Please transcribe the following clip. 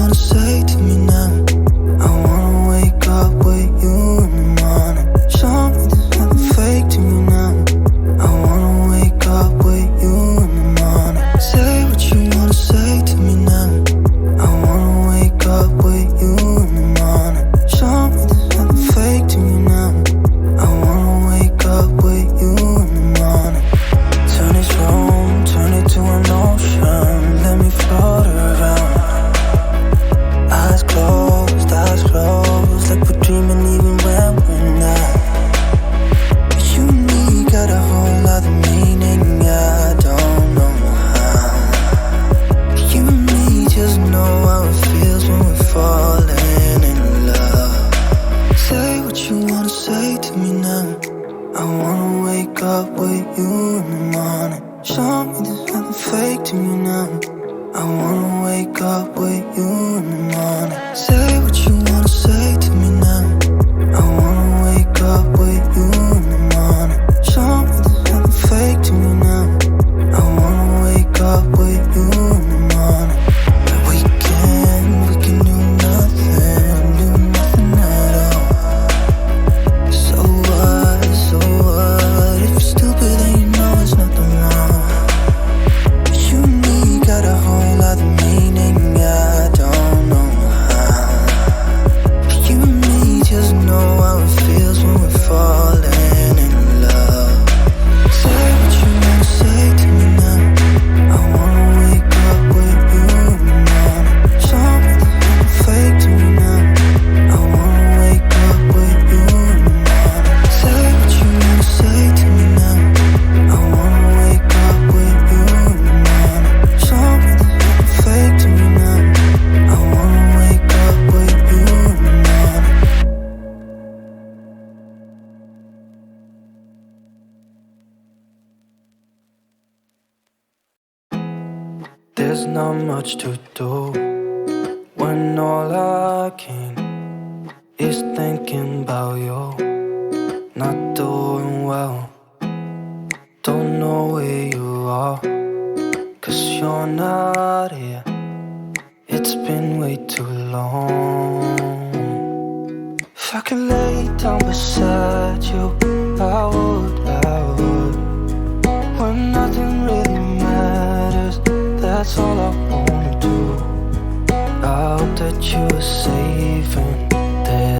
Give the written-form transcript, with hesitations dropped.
wanna say to me now? I wanna wake up with you in the morning. Show me there's nothing fake to me now. I wanna wake up with you in the morning. Say what you wanna say to me now. I wanna wake up with you in the morning. Show me there's nothing fake to me now. I wanna wake up with you in the morning. Turn this room, turn it to an ocean. Let me float around. Eyes closed, like we're dreaming even when we're not. You and me got a whole other meaning, I don't know how. You and me just know how it feels when we're falling in love. Say what you wanna say to me now. I wanna wake up with you in the morning. Show me there's nothing fake to me now. I wanna wake up with you in the morning. Say what you wanna say to me now. I wanna wake up with you in the morning. Show me there's nothing fake to me now. I wanna wake up with you in the morning. We can do nothing at all. So what, if you're stupid then you know there's nothing wrong. You and me got a whole other meaning, I don't know how. You and me just know how it feels when we're falling in love. Say what you wanna say to me now. I wanna wake up with you in the morning. Show me there's nothing fake to me now. I wanna wake up with you in the morning. Say what you wanna say to me now. I wanna wake up with you in the morning. Show me there's nothing fake to me now. I wanna wake up with you in the morning. There's not much to do when all I can is thinking about you. Not doing well, don't know where you are, 'cause you're not here. It's been way too long. If I could lay down beside you, I would. When nothing really matters, that's all I wanna do. I hope that you are safe